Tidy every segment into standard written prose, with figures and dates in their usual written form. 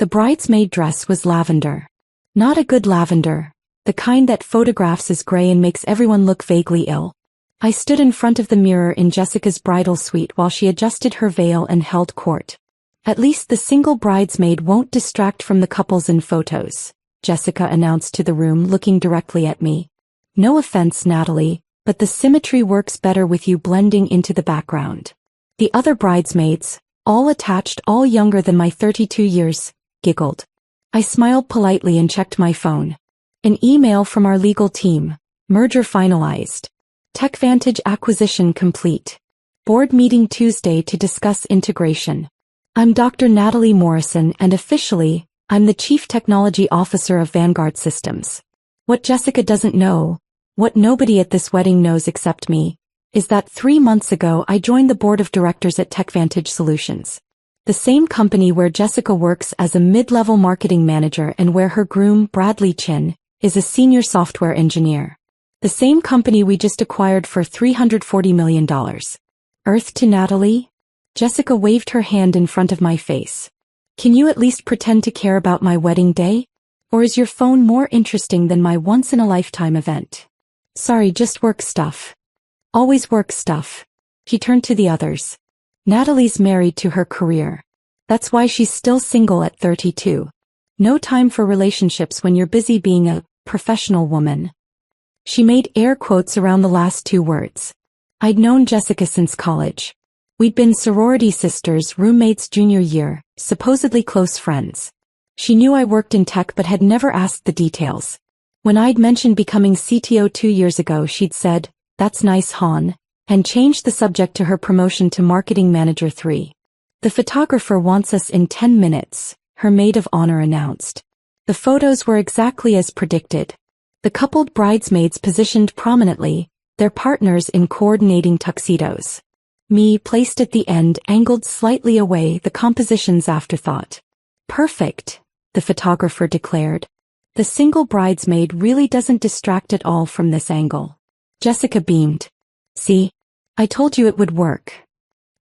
The bridesmaid dress was lavender. Not a good lavender, the kind that photographs as gray and makes everyone look vaguely ill. I stood in front of the mirror in Jessica's bridal suite while she adjusted her veil and held court. At least the single bridesmaid won't distract from the couples in photos, Jessica announced to the room, looking directly at me. No offense, Natalie, but the symmetry works better with you blending into the background. The other bridesmaids, all attached, all younger than my 32 years, giggled. I smiled politely and checked my phone. An email from our legal team. Merger finalized. TechVantage acquisition complete. Board meeting Tuesday to discuss integration. I'm Dr. Natalie Morrison and officially, I'm the Chief Technology Officer of Vanguard Systems. What Jessica doesn't know, what nobody at this wedding knows except me, is that 3 months ago I joined the board of directors at TechVantage Solutions. The same company where Jessica works as a mid-level marketing manager and where her groom, Bradley Chin, is a senior software engineer. The same company we just acquired for $340 million. Earth to Natalie? Jessica waved her hand in front of my face. Can you at least pretend to care about my wedding day? Or is your phone more interesting than my once-in-a-lifetime event? Sorry, just work stuff. Always work stuff. She turned to the others. Natalie's married to her career. That's why she's still single at 32. No time for relationships when you're busy being a professional woman. She made air quotes around the last 2 words. I'd known Jessica since college. We'd been sorority sisters, roommates junior year, supposedly close friends. She knew I worked in tech but had never asked the details. When I'd mentioned becoming CTO 2 years ago, she'd said, "That's nice, hon," and changed the subject to her promotion to marketing manager 3. The photographer wants us in 10 minutes, her maid of honor announced. The photos were exactly as predicted. The coupled bridesmaids positioned prominently, their partners in coordinating tuxedos. Me, placed at the end, angled slightly away, the composition's afterthought. Perfect, the photographer declared. The single bridesmaid really doesn't distract at all from this angle. Jessica beamed. See? I told you it would work.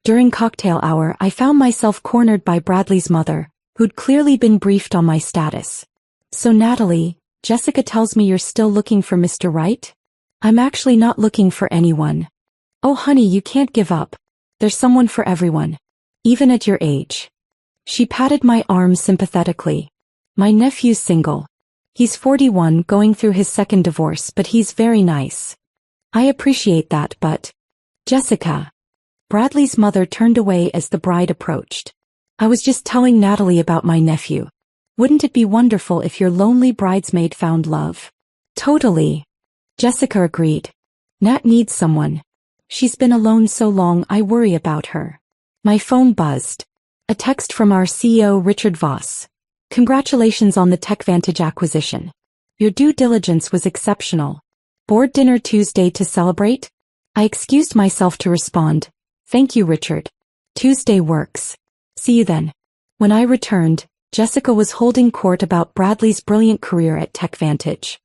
During cocktail hour, I found myself cornered by Bradley's mother, who'd clearly been briefed on my status. So Natalie, Jessica tells me you're still looking for Mr. Right? I'm actually not looking for anyone. Oh honey, you can't give up. There's someone for everyone. Even at your age. She patted my arm sympathetically. My nephew's single. He's 41, going through his second divorce, but he's very nice. I appreciate that, but... Jessica. Bradley's mother turned away as the bride approached. I was just telling Natalie about my nephew. Wouldn't it be wonderful if your lonely bridesmaid found love? Totally. Jessica agreed. Nat needs someone. She's been alone so long, I worry about her. My phone buzzed. A text from our CEO Richard Voss. Congratulations on the TechVantage acquisition. Your due diligence was exceptional. Board dinner Tuesday to celebrate? I excused myself to respond. Thank you, Richard. Tuesday works. See you then. When I returned, Jessica was holding court about Bradley's brilliant career at TechVantage.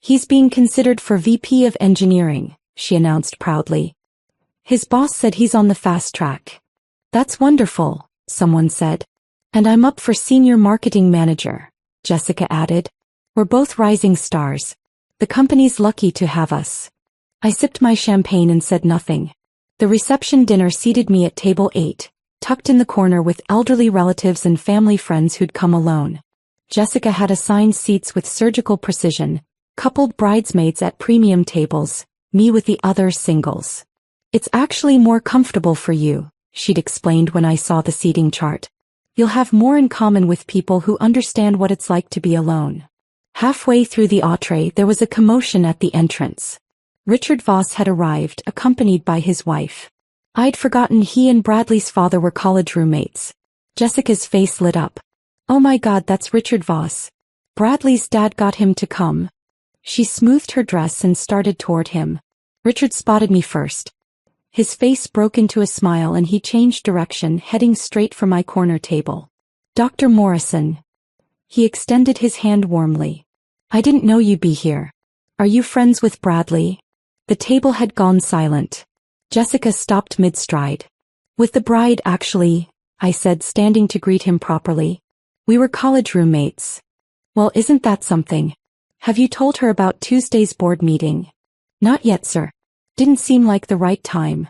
He's being considered for VP of Engineering, she announced proudly. His boss said he's on the fast track. That's wonderful, someone said. And I'm up for Senior Marketing Manager, Jessica added. We're both rising stars. The company's lucky to have us. I sipped my champagne and said nothing. The reception dinner seated me at table 8, tucked in the corner with elderly relatives and family friends who'd come alone. Jessica had assigned seats with surgical precision, coupled bridesmaids at premium tables, me with the other singles. It's actually more comfortable for you, she'd explained when I saw the seating chart. You'll have more in common with people who understand what it's like to be alone. Halfway through the entree, there was a commotion at the entrance. Richard Voss had arrived, accompanied by his wife. I'd forgotten he and Bradley's father were college roommates. Jessica's face lit up. Oh my God, that's Richard Voss. Bradley's dad got him to come. She smoothed her dress and started toward him. Richard spotted me first. His face broke into a smile and he changed direction, heading straight for my corner table. Dr. Morrison. He extended his hand warmly. I didn't know you'd be here. Are you friends with Bradley? The table had gone silent. Jessica stopped mid-stride. With the bride, actually, I said, standing to greet him properly. We were college roommates. Well, isn't that something? Have you told her about Tuesday's board meeting? Not yet, sir. Didn't seem like the right time.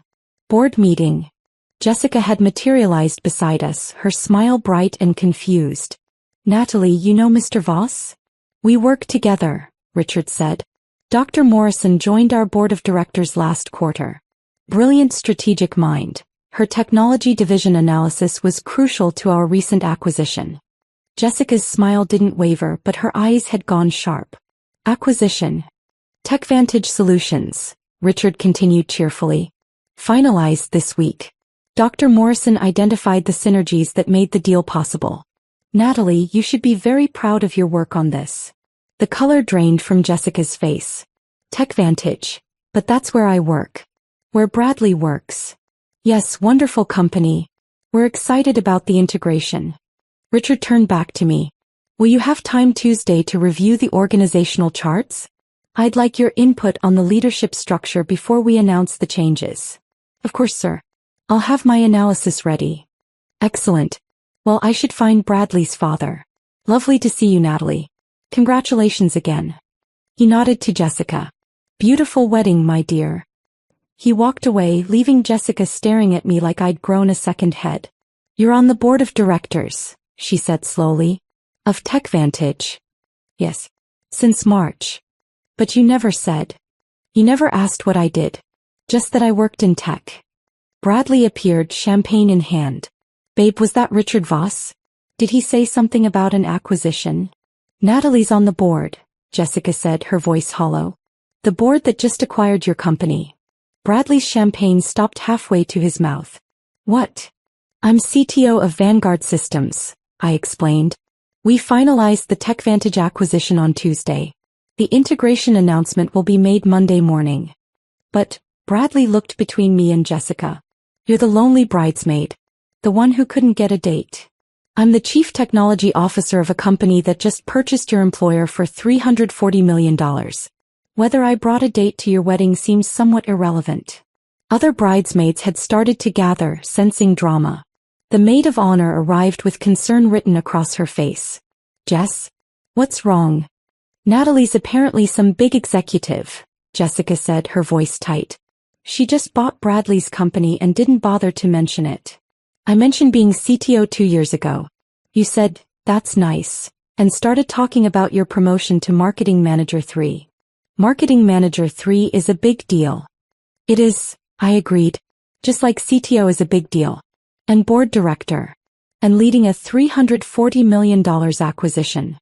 Board meeting. Jessica had materialized beside us, her smile bright and confused. Natalie, you know Mr. Voss? We work together, Richard said. Dr. Morrison joined our board of directors last quarter. Brilliant strategic mind. Her technology division analysis was crucial to our recent acquisition. Jessica's smile didn't waver, but her eyes had gone sharp. Acquisition. TechVantage Solutions, Richard continued cheerfully. Finalized this week. Dr. Morrison identified the synergies that made the deal possible. Natalie, you should be very proud of your work on this. The color drained from Jessica's face. TechVantage. But that's where I work. Where Bradley works. Yes, wonderful company. We're excited about the integration. Richard turned back to me. Will you have time Tuesday to review the organizational charts? I'd like your input on the leadership structure before we announce the changes. Of course, sir. I'll have my analysis ready. Excellent. Well, I should find Bradley's father. Lovely to see you, Natalie. Congratulations again. He nodded to Jessica. Beautiful wedding, my dear. He walked away, leaving Jessica staring at me like I'd grown a second head. You're on the board of directors, she said slowly. Of TechVantage. Yes. Since March. But you never said. You never asked what I did. Just that I worked in tech. Bradley appeared, champagne in hand. Babe, was that Richard Voss? Did he say something about an acquisition? Natalie's on the board, Jessica said, her voice hollow. The board that just acquired your company. Bradley's champagne stopped halfway to his mouth. What? I'm CTO of Vanguard Systems, I explained. We finalized the TechVantage acquisition on Tuesday. The integration announcement will be made Monday morning. But, Bradley looked between me and Jessica. You're the lonely bridesmaid. The one who couldn't get a date. I'm the chief technology officer of a company that just purchased your employer for $340 million. Whether I brought a date to your wedding seems somewhat irrelevant. Other bridesmaids had started to gather, sensing drama. The maid of honor arrived with concern written across her face. Jess? What's wrong? Natalie's apparently some big executive, Jessica said, her voice tight. She just bought Bradley's company and didn't bother to mention it. I mentioned being CTO 2 years ago. You said, that's nice, and started talking about your promotion to Marketing Manager 3. Marketing Manager 3 is a big deal. It is, I agreed. Just like CTO is a big deal. And board director. And leading a $340 million acquisition.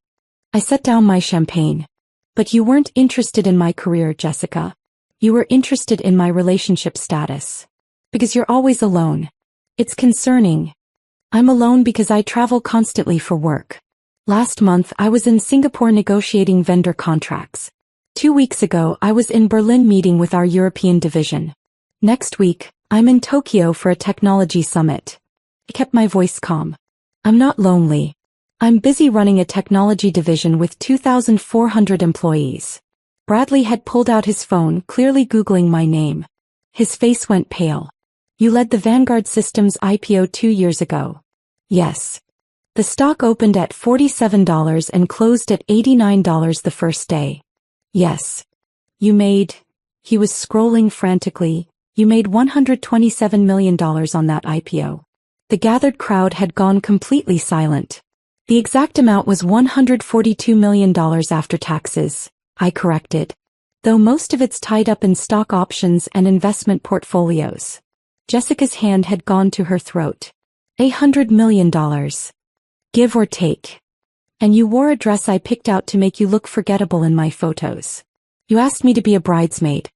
I set down my champagne. But you weren't interested in my career, Jessica. You were interested in my relationship status. Because you're always alone. It's concerning. I'm alone because I travel constantly for work. Last month I was in Singapore negotiating vendor contracts. 2 weeks ago I was in Berlin meeting with our European division. Next week, I'm in Tokyo for a technology summit. I kept my voice calm. I'm not lonely. I'm busy running a technology division with 2,400 employees. Bradley had pulled out his phone, clearly Googling my name. His face went pale. You led the Vanguard Systems IPO 2 years ago. Yes. The stock opened at $47 and closed at $89 the first day. Yes. You made... He was scrolling frantically. You made $127 million on that IPO. The gathered crowd had gone completely silent. The exact amount was $142 million after taxes, I corrected. Though most of it's tied up in stock options and investment portfolios. Jessica's hand had gone to her throat. $100 million. Give or take. And you wore a dress I picked out to make you look forgettable in my photos. You asked me to be a bridesmaid.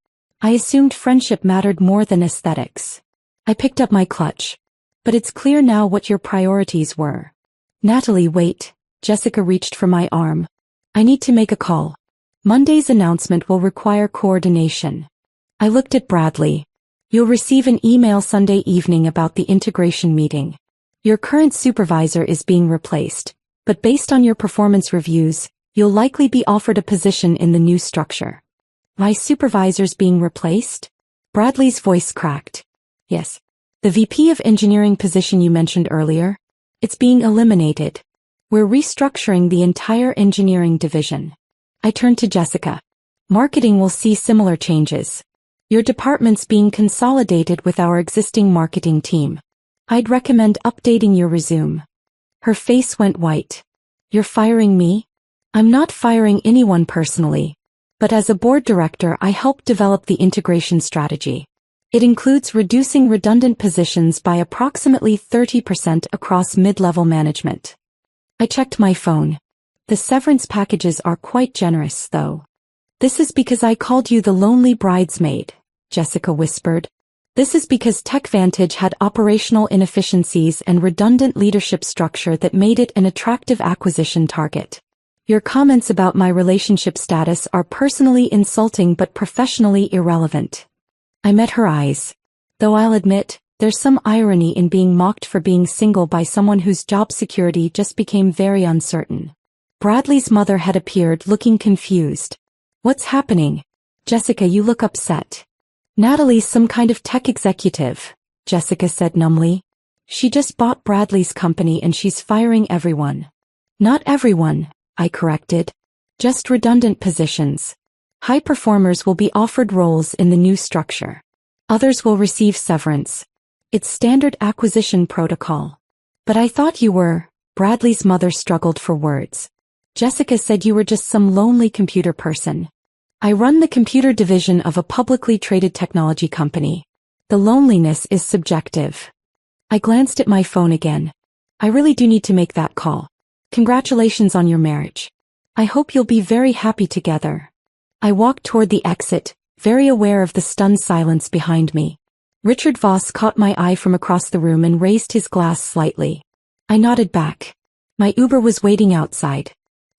I assumed friendship mattered more than aesthetics. I picked up my clutch. But it's clear now what your priorities were. Natalie, wait. Jessica reached for my arm. I need to make a call. Monday's announcement will require coordination. I looked at Bradley. You'll receive an email Sunday evening about the integration meeting. Your current supervisor is being replaced, but based on your performance reviews, you'll likely be offered a position in the new structure. My supervisor's being replaced? Bradley's voice cracked. Yes. The VP of Engineering position you mentioned earlier? It's being eliminated. We're restructuring the entire engineering division. I turned to Jessica. Marketing will see similar changes. Your department's being consolidated with our existing marketing team. I'd recommend updating your resume. Her face went white. You're firing me? I'm not firing anyone personally. But as a board director, I helped develop the integration strategy. It includes reducing redundant positions by approximately 30% across mid-level management. I checked my phone. The severance packages are quite generous, though. This is because I called you the lonely bridesmaid, Jessica whispered. This is because TechVantage had operational inefficiencies and redundant leadership structure that made it an attractive acquisition target. Your comments about my relationship status are personally insulting but professionally irrelevant. I met her eyes. Though I'll admit, there's some irony in being mocked for being single by someone whose job security just became very uncertain. Bradley's mother had appeared, looking confused. What's happening? Jessica, you look upset. Natalie's some kind of tech executive, Jessica said numbly. She just bought Bradley's company and she's firing everyone. Not everyone, I corrected. Just redundant positions. High performers will be offered roles in the new structure. Others will receive severance. It's standard acquisition protocol. But I thought you were, Bradley's mother struggled for words. Jessica said you were just some lonely computer person. I run the computer division of a publicly traded technology company. The loneliness is subjective. I glanced at my phone again. I really do need to make that call. Congratulations on your marriage. I hope you'll be very happy together. I walked toward the exit, very aware of the stunned silence behind me. Richard Voss caught my eye from across the room and raised his glass slightly. I nodded back. My Uber was waiting outside.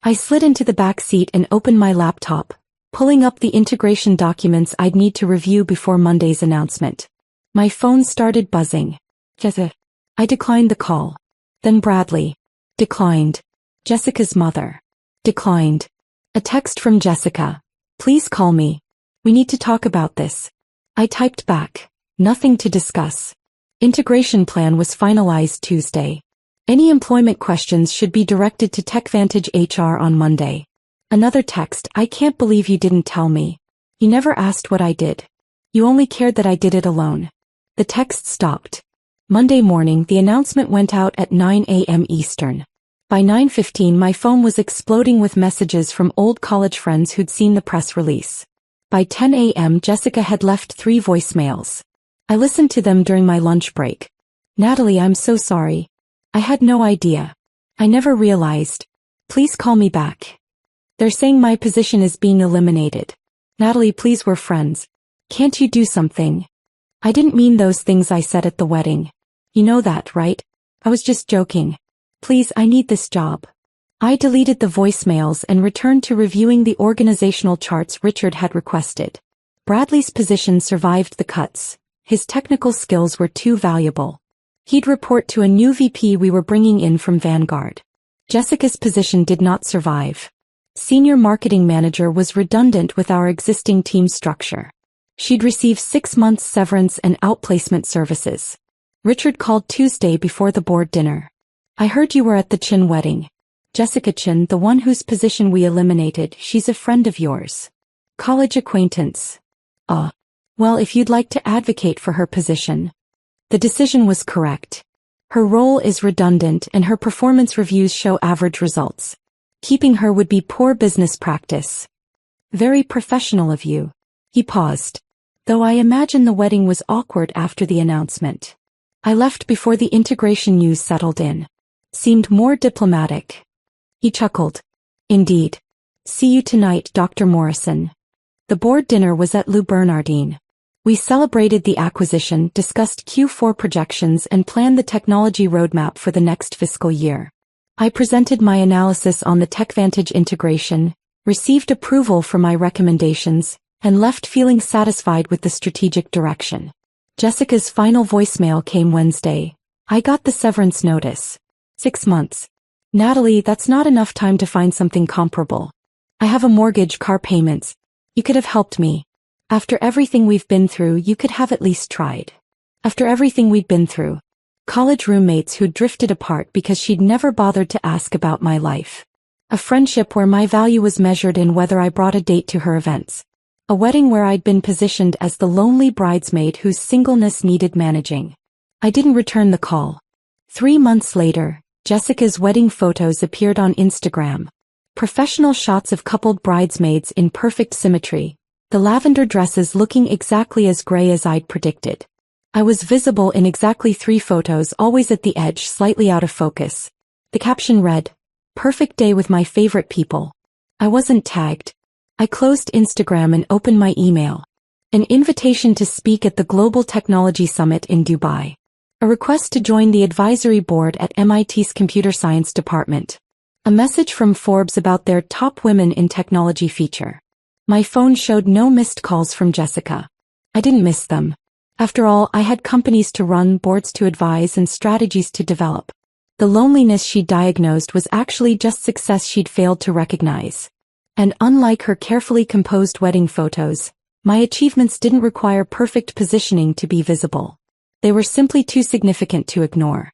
I slid into the back seat and opened my laptop, pulling up the integration documents I'd need to review before Monday's announcement. My phone started buzzing. Jessica. I declined the call. Then Bradley. Declined. Jessica's mother. Declined. A text from Jessica. Please call me. We need to talk about this. I typed back. Nothing to discuss. Integration plan was finalized Tuesday. Any employment questions should be directed to TechVantage HR on Monday. Another text. I can't believe you didn't tell me. You never asked what I did. You only cared that I did it alone. The text stopped. Monday morning, the announcement went out at 9 a.m. Eastern. By 9:15, my phone was exploding with messages from old college friends who'd seen the press release. By 10 a.m., Jessica had left 3 voicemails. I listened to them during my lunch break. Natalie, I'm so sorry. I had no idea. I never realized. Please call me back. They're saying my position is being eliminated. Natalie, please, we're friends. Can't you do something? I didn't mean those things I said at the wedding. You know that, right? I was just joking. Please, I need this job. I deleted the voicemails and returned to reviewing the organizational charts Richard had requested. Bradley's position survived the cuts. His technical skills were too valuable. He'd report to a new VP we were bringing in from Vanguard. Jessica's position did not survive. Senior marketing manager was redundant with our existing team structure. She'd receive 6 months severance and outplacement services. Richard called Tuesday before the board dinner. I heard you were at the Chin wedding. Jessica Chin, the one whose position we eliminated, she's a friend of yours. College acquaintance. Well, if you'd like to advocate for her position. The decision was correct. Her role is redundant and her performance reviews show average results. Keeping her would be poor business practice. Very professional of you. He paused. Though I imagine the wedding was awkward after the announcement. I left before the integration news settled in. Seemed more diplomatic. He chuckled. Indeed. See you tonight, Dr. Morrison. The board dinner was at Lou Bernardine. We celebrated the acquisition, discussed Q4 projections and planned the technology roadmap for the next fiscal year. I presented my analysis on the TechVantage integration, received approval for my recommendations, and left feeling satisfied with the strategic direction. Jessica's final voicemail came Wednesday. I got the severance notice. 6 months. Natalie, that's not enough time to find something comparable. I have a mortgage, car payments. You could have helped me. After everything we've been through, you could have at least tried. After everything we'd been through. College roommates who drifted apart because she'd never bothered to ask about my life. A friendship where my value was measured in whether I brought a date to her events. A wedding where I'd been positioned as the lonely bridesmaid whose singleness needed managing. I didn't return the call. 3 months later, Jessica's wedding photos appeared on Instagram. Professional shots of coupled bridesmaids in perfect symmetry, the lavender dresses looking exactly as gray as I'd predicted. I was visible in exactly 3 photos, always at the edge, slightly out of focus. The caption read, "Perfect day with my favorite people." I wasn't tagged. I closed Instagram and opened my email. An invitation to speak at the Global Technology Summit in Dubai. A request to join the advisory board at MIT's Computer Science Department. A message from Forbes about their Top Women in Technology feature. My phone showed no missed calls from Jessica. I didn't miss them. After all, I had companies to run, boards to advise, and strategies to develop. The loneliness she diagnosed was actually just success she'd failed to recognize. And unlike her carefully composed wedding photos, my achievements didn't require perfect positioning to be visible. They were simply too significant to ignore.